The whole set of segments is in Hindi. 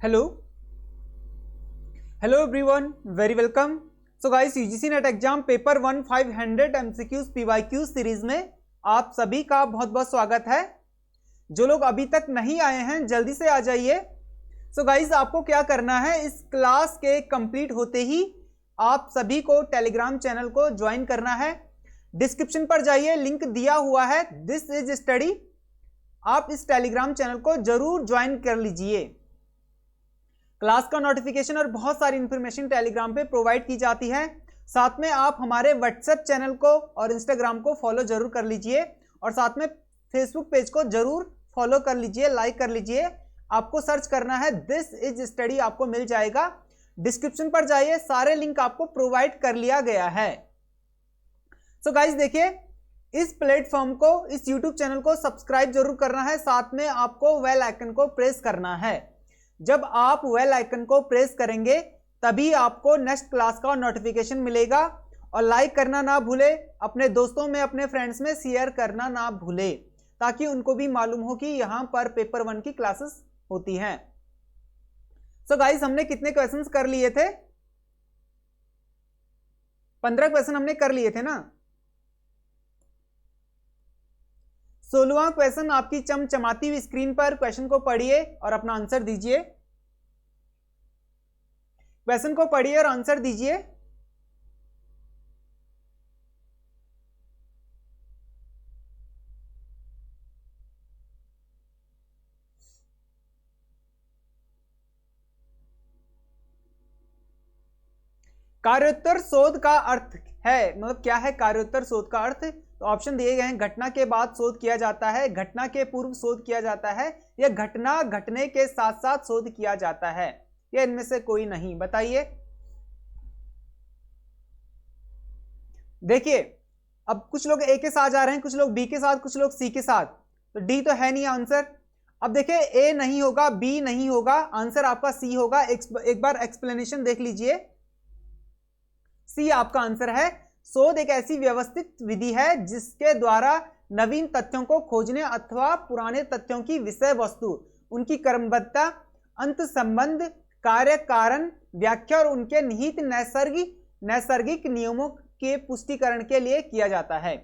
Hello everyone, very welcome. So guys, UGC net exam paper 1 500 MCQs PYQ series में आप सभी का बहुत बहुत स्वागत है। जो लोग अभी तक नहीं आए हैं जल्दी से आ जाइए। सो गाइस, आपको क्या करना है, इस क्लास के कंप्लीट होते ही आप सभी को टेलीग्राम चैनल को ज्वाइन करना है। डिस्क्रिप्शन पर जाइए, लिंक दिया हुआ है, दिस इज स्टडी। आप इस टेलीग्राम चैनल को जरूर ज्वाइन कर लीजिए। क्लास का नोटिफिकेशन और बहुत सारी इंफॉर्मेशन टेलीग्राम पे प्रोवाइड की जाती है। साथ में आप हमारे व्हाट्सएप चैनल को और इंस्टाग्राम को फॉलो जरूर कर लीजिए और साथ में फेसबुक पेज को जरूर फॉलो कर लीजिए, लाइक कर लीजिए। आपको सर्च करना है दिस इज स्टडी, आपको मिल जाएगा। डिस्क्रिप्शन पर जाइए, सारे लिंक आपको प्रोवाइड कर लिया गया है। सो गाइज देखिए, इस प्लेटफॉर्म को, इस यूट्यूब चैनल को सब्सक्राइब जरूर करना है। साथ में आपको बेल आइकन को प्रेस करना है। जब आप बेल आइकन को प्रेस करेंगे तभी आपको नेक्स्ट क्लास का नोटिफिकेशन मिलेगा। और लाइक करना ना भूले, अपने दोस्तों में, अपने फ्रेंड्स में शेयर करना ना भूले, ताकि उनको भी मालूम हो कि यहां पर पेपर 1 की क्लासेस होती हैं। सो गाइस, हमने कितने क्वेश्चंस कर लिए थे? 15 क्वेश्चन हमने कर लिए थे ना। 16वां क्वेश्चन आपकी चमचमाती हुई स्क्रीन पर, क्वेश्चन को पढ़िए और अपना आंसर दीजिए। क्वेश्चन को पढ़िए और आंसर दीजिए। कार्योत्तर शोध का अर्थ है, मतलब क्या है कार्योत्तर शोध का अर्थ? तो ऑप्शन दिए गए हैं, घटना के बाद शोध किया जाता है, घटना के पूर्व शोध किया जाता है, या घटना घटने के साथ साथ शोध किया जाता है, या इनमें से कोई नहीं। बताइए। देखिए, अब कुछ लोग ए के साथ जा रहे हैं, कुछ लोग बी के साथ, कुछ लोग सी के साथ, तो डी तो है नहीं आंसर। अब देखिए, ए नहीं होगा, बी नहीं होगा, आंसर आपका सी होगा। एक बार एक्सप्लेनेशन देख लीजिए। सी आपका आंसर है। शोध एक ऐसी व्यवस्थित विधि है जिसके द्वारा नवीन तथ्यों को खोजने अथवा पुराने तथ्यों की विषय वस्तु, उनकी क्रमबद्धता, अंत संबंध, कार्य कारण, व्याख्या और उनके निहित नैसर्गिक नियमों के पुष्टिकरण के लिए किया जाता है।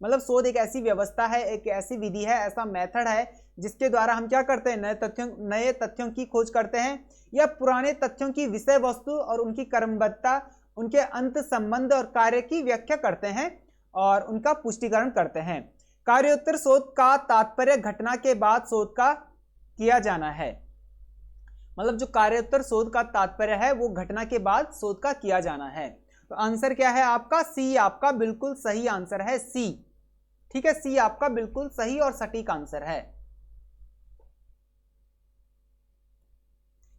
मतलब शोध एक ऐसी व्यवस्था है, एक ऐसी विधि है, ऐसा मेथड है जिसके द्वारा हम क्या करते हैं, नए तथ्यों की खोज करते हैं, या पुराने तथ्यों की विषय वस्तु और उनकी क्रमबद्धता, उनके अंत संबंध और कार्य की व्याख्या करते हैं और उनका पुष्टिकरण करते हैं। कार्योत्तर शोध का तात्पर्य घटना के बाद शोध का किया जाना है। मतलब जो कार्योत्तर शोध का तात्पर्य है वो घटना के बाद शोध का किया जाना है। तो आंसर क्या है आपका? सी आपका बिल्कुल सही आंसर है, सी। ठीक है, सी आपका बिल्कुल सही और सटीक आंसर है।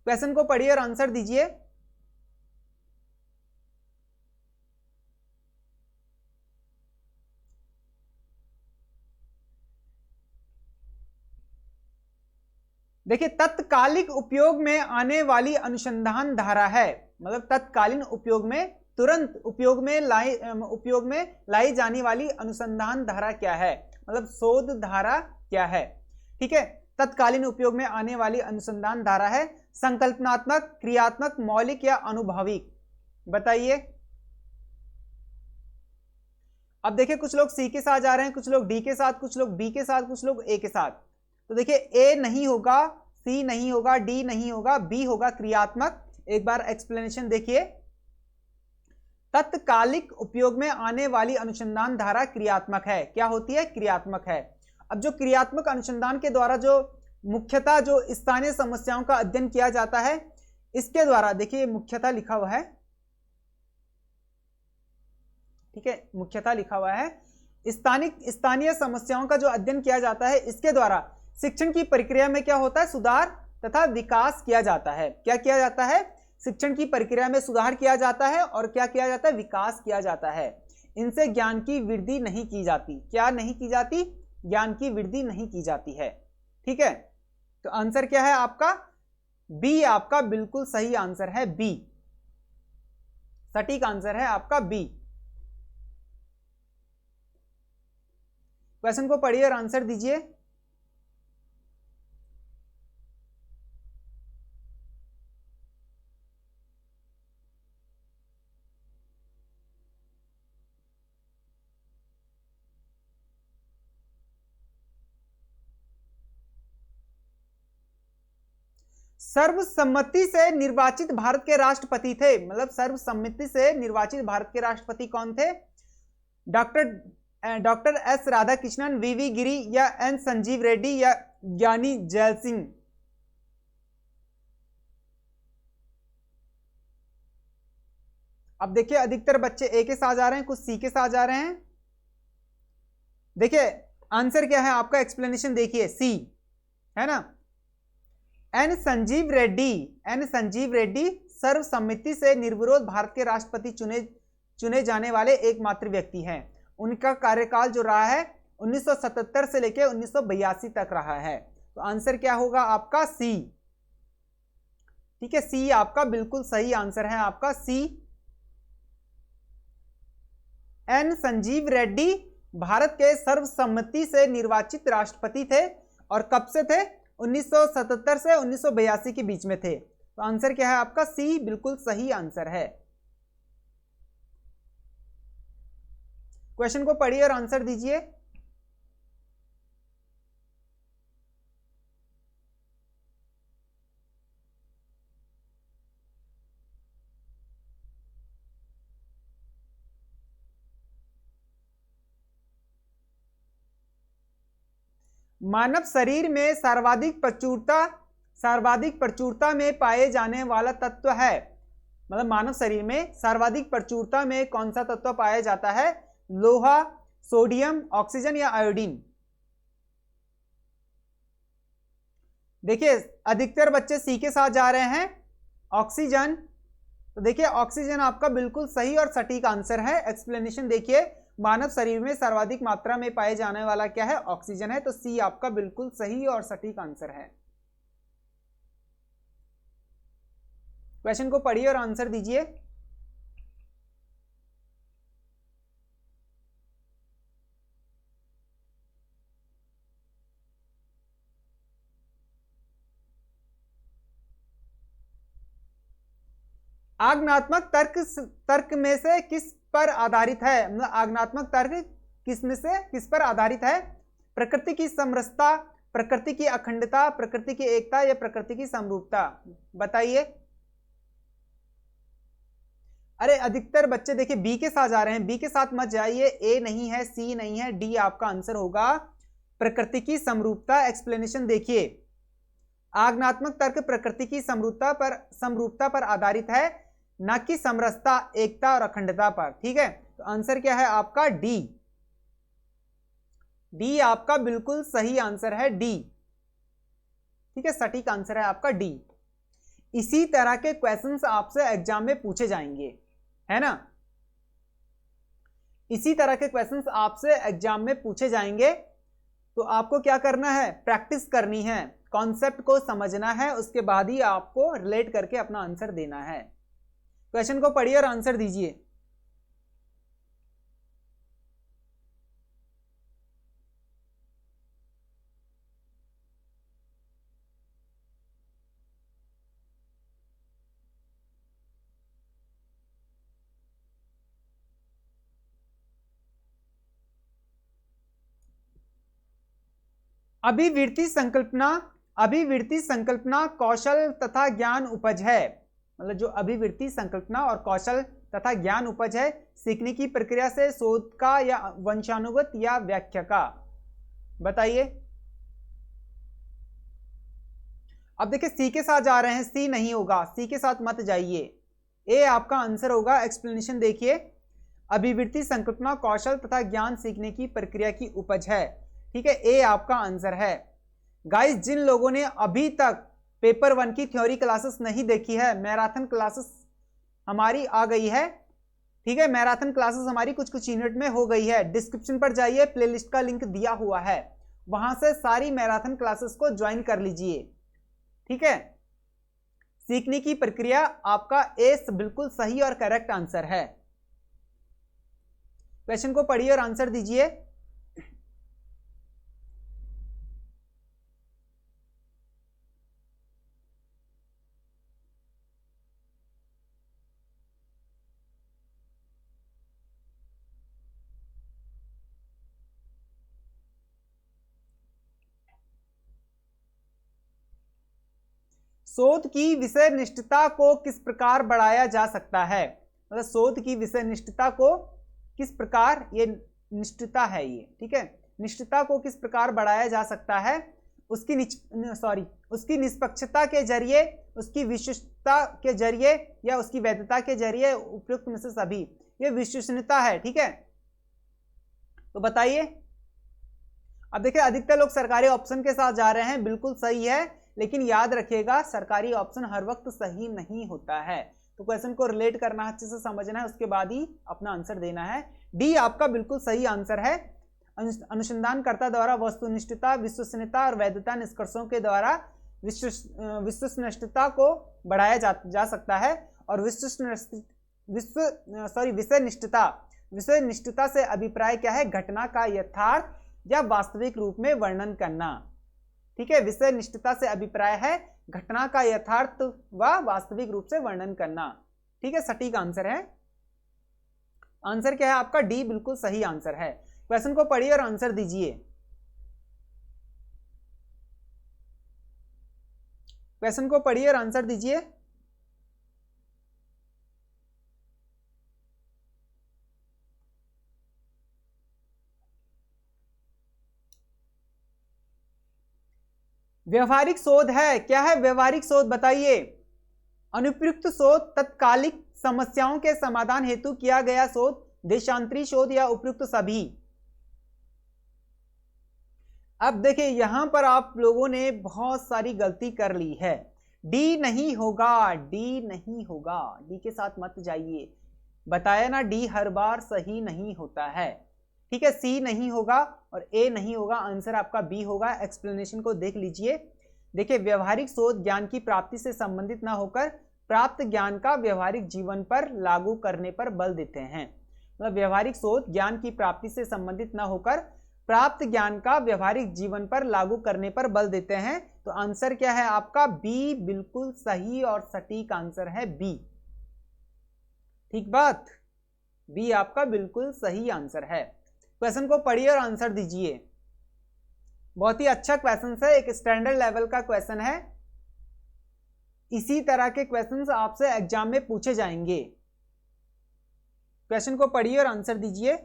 क्वेश्चन को पढ़िए और आंसर दीजिए। देखिए, तत्कालिक उपयोग में आने वाली अनुसंधान धारा है। मतलब तत्कालीन उपयोग में, तुरंत उपयोग में लाई जाने वाली अनुसंधान धारा क्या है? मतलब शोध धारा क्या है? ठीक है, तत्कालीन उपयोग में आने वाली अनुसंधान धारा है संकल्पनात्मक, क्रियात्मक, मौलिक या अनुभविक। बताइए। अब देखिए, कुछ लोग सी के साथ जा रहे हैं, कुछ लोग डी के साथ, कुछ लोग बी के साथ, कुछ लोग ए के साथ। तो देखिए, ए नहीं होगा, सी नहीं होगा, डी नहीं होगा, बी होगा क्रियात्मक। एक बार एक्सप्लेनेशन देखिए। तत्कालिक उपयोग में आने वाली अनुसंधान धारा क्रियात्मक है। क्या होती है? क्रियात्मक है। अब जो क्रियात्मक अनुसंधान के द्वारा जो मुख्यतः जो स्थानीय समस्याओं का अध्ययन किया जाता है, इसके द्वारा, देखिए मुख्यतः लिखा हुआ है, ठीक है, मुख्यतः लिखा हुआ है, स्थानीय समस्याओं का जो अध्ययन किया जाता है, इसके द्वारा शिक्षण की प्रक्रिया में क्या होता है? सुधार तथा विकास किया जाता है। क्या किया जाता है? शिक्षण की प्रक्रिया में सुधार किया जाता है और क्या किया जाता है? विकास किया जाता है। इनसे ज्ञान की वृद्धि नहीं की जाती। क्या नहीं की जाती? ज्ञान की वृद्धि नहीं की जाती है। ठीक है, तो आंसर क्या है आपका? बी आपका बिल्कुल सही आंसर है, बी सटीक आंसर है आपका, बी। क्वेश्चन को पढ़िए और आंसर दीजिए। सर्वसम्मति से निर्वाचित भारत के राष्ट्रपति थे, मतलब सर्वसम्मति से निर्वाचित भारत के राष्ट्रपति कौन थे? डॉक्टर एस राधाकृष्णन, वीवी गिरी या एन संजीव रेड्डी या ज्ञानी जैल सिंह? अब देखिए अधिकतर बच्चे ए के साथ जा रहे हैं, कुछ सी के साथ जा रहे हैं। देखिए आंसर क्या है आपका, एक्सप्लेनेशन देखिए, सी है ना। एन संजीव रेड्डी सर्वसम्मति से निर्विरोध भारत के राष्ट्रपति चुने जाने वाले एकमात्र व्यक्ति हैं। उनका कार्यकाल जो रहा है 1977 से लेकर 1982 तक रहा है। तो आंसर क्या होगा आपका, सी। ठीक है, सी आपका बिल्कुल सही आंसर है, आपका सी। एन संजीव रेड्डी भारत के सर्वसम्मति से निर्वाचित राष्ट्रपति थे और कब से थे? 1977 से 1982 के बीच में थे। तो आंसर क्या है आपका, सी बिल्कुल सही आंसर है। क्वेश्चन को पढ़िए और आंसर दीजिए। मानव शरीर में सर्वाधिक प्रचुरता में पाए जाने वाला तत्व है, मतलब मानव शरीर में सर्वाधिक प्रचुरता में कौन सा तत्व पाया जाता है? लोहा, सोडियम, ऑक्सीजन या आयोडीन? देखिए अधिकतर बच्चे सी के साथ जा रहे हैं, ऑक्सीजन। तो देखिए ऑक्सीजन आपका बिल्कुल सही और सटीक आंसर है। एक्सप्लेनेशन देखिए, मानव शरीर में सर्वाधिक मात्रा में पाए जाने वाला क्या है? ऑक्सीजन है। तो सी आपका बिल्कुल सही और सटीक आंसर है। क्वेश्चन को पढ़िए और आंसर दीजिए। आगमनात्मक तर्क में से किस पर आधारित है? मतलब आगमनात्मक तर्क किस पर आधारित है? प्रकृति की समरसता, प्रकृति की अखंडता, प्रकृति की एकता या प्रकृति की समरूपता? बताइए। अरे अधिकतर बच्चे देखिए बी के साथ जा रहे हैं, बी के साथ मत जाइए। ए नहीं है, सी नहीं है, डी आपका आंसर होगा, प्रकृति की समरूपता। एक्सप्लेनेशन देखिए, आगमनात्मक तर्क प्रकृति की समरूपता पर आधारित है, न कि समरसता, एकता और अखंडता पर। ठीक है, तो आंसर क्या है आपका? डी। डी आपका बिल्कुल सही आंसर है, डी। ठीक है, सटीक आंसर है आपका डी। इसी तरह के क्वेश्चंस आपसे एग्जाम में पूछे जाएंगे, है ना। इसी तरह के क्वेश्चंस आपसे एग्जाम में पूछे जाएंगे। तो आपको क्या करना है? प्रैक्टिस करनी है, कॉन्सेप्ट को समझना है, उसके बाद ही आपको रिलेट करके अपना आंसर देना है। क्वेश्चन को पढ़िए और आंसर दीजिए। अभिवृत्ति संकल्पना कौशल तथा ज्ञान उपज है। मतलब जो अभिवृत्ति संकल्पना और कौशल तथा ज्ञान उपज है, सीखने की प्रक्रिया से शोध का या वंशानुगत या व्याख्या का? बताइए। अब देखिए सी के साथ जा रहे हैं, सी नहीं होगा, सी के साथ मत जाइए, ए आपका आंसर होगा। एक्सप्लेनेशन देखिए, अभिवृत्ति संकल्पना कौशल तथा ज्ञान सीखने की प्रक्रिया की उपज है। ठीक है, ए आपका आंसर है। गाइस जिन लोगों ने अभी तक पेपर 1 की थ्योरी क्लासेस नहीं देखी है, मैराथन क्लासेस हमारी आ गई है। ठीक है, मैराथन क्लासेस हमारी कुछ यूनिट में हो गई है। डिस्क्रिप्शन पर जाइए, प्लेलिस्ट का लिंक दिया हुआ है, वहां से सारी मैराथन क्लासेस को ज्वाइन कर लीजिए। ठीक है, सीखने की प्रक्रिया आपका ए बिल्कुल सही और करेक्ट आंसर है। क्वेश्चन को पढ़िए और आंसर दीजिए। शोध की विषय निष्ठता को किस प्रकार बढ़ाया जा सकता है, मतलब शोध की विषय निष्ठता को किस प्रकार, ये निष्ठता है ये, ठीक है, निष्ठता को किस प्रकार बढ़ाया जा सकता है, उसकी निष्पक्षता के जरिए, उसकी विशिष्टता के जरिए या उसकी वैधता के जरिए, उपयुक्त में से सभी, ये विश्वसनीयता है, ठीक है। तो बताइए, अब देखिए अधिकतर लोग सरकारी ऑप्शन के साथ जा रहे हैं, बिल्कुल सही है, लेकिन याद रखिएगा सरकारी ऑप्शन हर वक्त सही नहीं होता है, तो क्वेश्चन को रिलेट करना, अच्छे से समझना है, उसके बाद ही अपना आंसर देना है। डी आपका बिल्कुल सही आंसर है। अनुसंधानकर्ता द्वारा वस्तुनिष्ठता, विश्वसनीयता और वैधता निष्कर्षों के द्वारा विश्वसनीयता को बढ़ाया जा सकता है। और विषय निष्ठता से अभिप्राय क्या है, घटना का यथार्थ या वास्तविक रूप में वर्णन करना, ठीक है। विषय निष्ठता से अभिप्राय है घटना का यथार्थ व वास्तविक रूप से वर्णन करना, ठीक है, सटीक आंसर है। आंसर क्या है आपका, डी बिल्कुल सही आंसर है। क्वेश्चन को पढ़िए और आंसर दीजिए। क्वेश्चन को पढ़िए और आंसर दीजिए। व्यवहारिक शोध है, क्या है व्यवहारिक शोध, बताइए। अनुपयुक्त शोध, तत्कालिक समस्याओं के समाधान हेतु किया गया शोध, देशांतरी शोध या उपयुक्त सभी। अब देखिए यहां पर आप लोगों ने बहुत सारी गलती कर ली है। डी नहीं होगा, डी नहीं होगा, डी के साथ मत जाइए, बताया ना डी हर बार सही नहीं होता है, ठीक है। सी नहीं होगा और ए नहीं होगा, आंसर आपका बी होगा। एक्सप्लेनेशन को देख लीजिए। देखिए व्यवहारिक शोध ज्ञान की प्राप्ति से संबंधित ना होकर प्राप्त ज्ञान का व्यवहारिक जीवन पर लागू करने पर बल देते हैं। मतलब व्यवहारिक शोध ज्ञान की प्राप्ति से संबंधित ना होकर प्राप्त ज्ञान का व्यवहारिक जीवन पर लागू करने पर बल देते हैं। तो आंसर क्या है आपका, बी बिल्कुल सही और सटीक आंसर है बी, ठीक बात, बी आपका बिल्कुल सही आंसर है। क्वेश्चन को पढ़िए और आंसर दीजिए। बहुत ही अच्छा क्वेश्चन है, एक स्टैंडर्ड लेवल का क्वेश्चन है। इसी तरह के क्वेश्चंस आपसे एग्जाम में पूछे जाएंगे। क्वेश्चन को पढ़िए और आंसर दीजिए।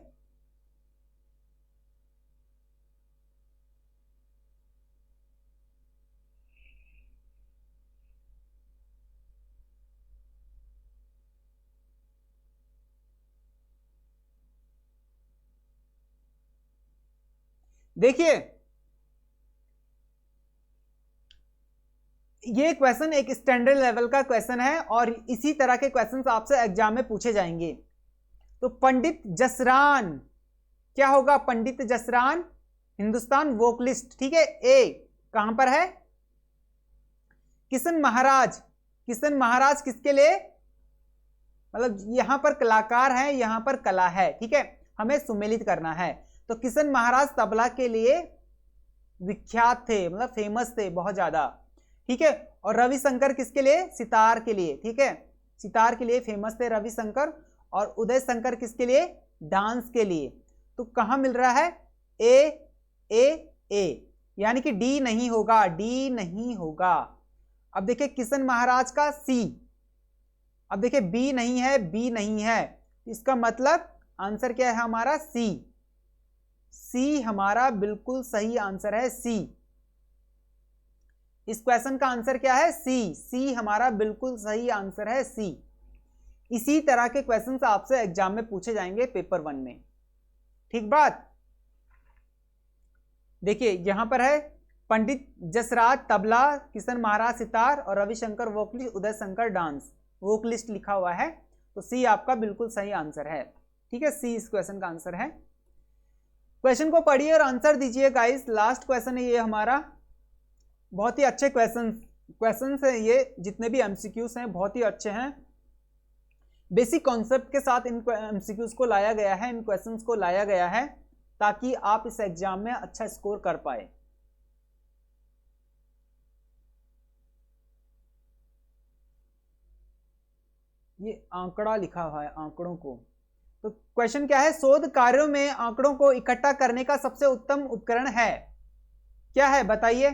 देखिए ये क्वेश्चन एक स्टैंडर्ड लेवल का क्वेश्चन है और इसी तरह के क्वेश्चंस आपसे एग्जाम में पूछे जाएंगे। तो पंडित जसरान क्या होगा, पंडित जसरान हिंदुस्तान वोकलिस्ट, ठीक है। ए कहां पर है, किशन महाराज, किशन महाराज किसके लिए, मतलब यहां पर कलाकार है, यहां पर कला है, ठीक है, हमें सुमेलित करना है। तो किशन महाराज तबला के लिए विख्यात थे, मतलब फेमस थे बहुत ज्यादा, ठीक है। और रविशंकर किसके लिए, सितार के लिए, ठीक है, सितार के लिए फेमस थे रविशंकर। और उदय शंकर किसके लिए, डांस के लिए। तो कहां मिल रहा है, ए ए ए, यानी कि डी नहीं होगा, डी नहीं होगा। अब देखिए किशन महाराज का सी, अब देखिए बी नहीं है, बी नहीं है, इसका मतलब आंसर क्या है हमारा, सी, सी हमारा बिल्कुल सही आंसर है, सी। इस क्वेश्चन का आंसर क्या है, सी, सी हमारा बिल्कुल सही आंसर है, सी। इसी तरह के क्वेश्चंस आपसे एग्जाम में पूछे जाएंगे पेपर 1 में, ठीक बात। देखिए यहां पर है पंडित जसराज तबला, किशन महाराज सितार और Ravishankar vocalist, Uday Shankar dance, vocalist लिखा हुआ है। तो सी आपका बिल्कुल सही आंसर है, ठीक है, सी इस क्वेश्चन का आंसर है। क्वेश्चन को पढ़िए और आंसर दीजिए गाइस। लास्ट क्वेश्चन है ये हमारा, बहुत ही अच्छे क्वेश्चंस हैं ये, जितने भी एमसीक्यूज हैं बहुत ही अच्छे हैं। बेसिक कॉन्सेप्ट के साथ इन एमसीक्यूज को लाया गया है, इन क्वेश्चंस को लाया गया है ताकि आप इस एग्जाम में अच्छा स्कोर कर पाए। ये आंकड़ा लिखा हुआ है, आंकड़ों को। तो क्वेश्चन क्या है, शोध कार्यों में आंकड़ों को इकट्ठा करने का सबसे उत्तम उपकरण है, क्या है बताइए।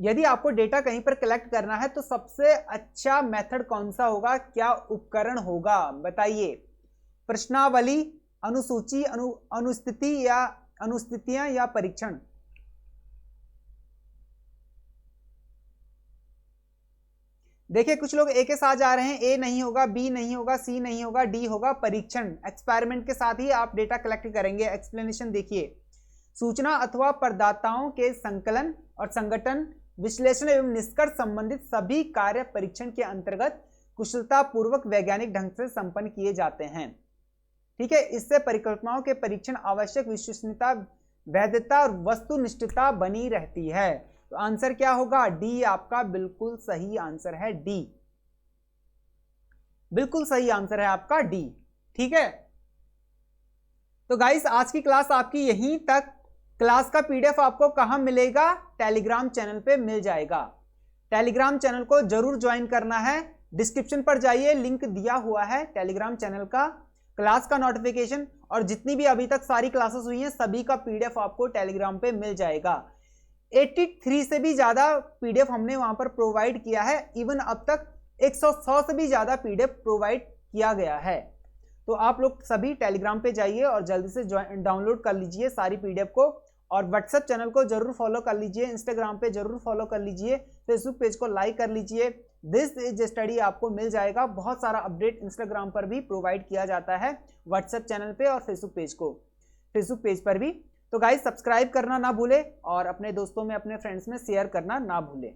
यदि आपको डेटा कहीं पर कलेक्ट करना है तो सबसे अच्छा मेथड कौन सा होगा, क्या उपकरण होगा, बताइए। प्रश्नावली, अनुसूची, अनुस्थितियां या परीक्षण। देखिए कुछ लोग ए के साथ जा रहे हैं, ए नहीं होगा, बी नहीं होगा, सी नहीं होगा, डी होगा, परीक्षण। एक्सपेरिमेंट के साथ ही आप डेटा कलेक्ट करेंगे। एक्सप्लेनेशन देखिए, सूचना अथवा प्रदाताओं के संकलन और संगठन, विश्लेषण एवं निष्कर्ष संबंधित सभी कार्य परीक्षण के अंतर्गत कुशलता पूर्वक वैज्ञानिक ढंग से संपन्न किए जाते हैं। ठीक है, इससे परिकल्पनाओं के परीक्षण, आवश्यक विश्वसनीयता, वैधता और वस्तुनिष्ठता बनी रहती है। तो आंसर क्या होगा, डी आपका बिल्कुल सही आंसर है, डी बिल्कुल सही आंसर है आपका, डी। ठीक है, तो गाइस आज की क्लास आपकी यहीं तक। क्लास का पीडीएफ आपको कहां मिलेगा, टेलीग्राम चैनल पे मिल जाएगा। टेलीग्राम चैनल को जरूर ज्वाइन करना है, डिस्क्रिप्शन पर जाइए, लिंक दिया हुआ है टेलीग्राम चैनल का। क्लास का नोटिफिकेशन और जितनी भी अभी तक सारी क्लासेस हुई हैं सभी का पीडीएफ आपको टेलीग्राम पे मिल जाएगा। 83 से भी ज्यादा पीडीएफ हमने वहां पर प्रोवाइड किया है, इवन अब तक 100 से भी ज्यादा पीडीएफ प्रोवाइड किया गया है। तो आप लोग सभी टेलीग्राम पे जाइए और जल्दी से डाउनलोड कर लीजिए सारी पीडीएफ को, और व्हाट्सएप चैनल को जरूर फॉलो कर लीजिए, इंस्टाग्राम पे जरूर फॉलो कर लीजिए, फेसबुक पेज को लाइक कर लीजिए। दिस इज स्टडी आपको मिल जाएगा, बहुत सारा अपडेट इंस्टाग्राम पर भी प्रोवाइड किया जाता है, व्हाट्सएप चैनल पे और फेसबुक पेज पर भी। तो गाइस सब्सक्राइब करना ना भूले और अपने दोस्तों में, अपने फ्रेंड्स में शेयर करना ना भूले।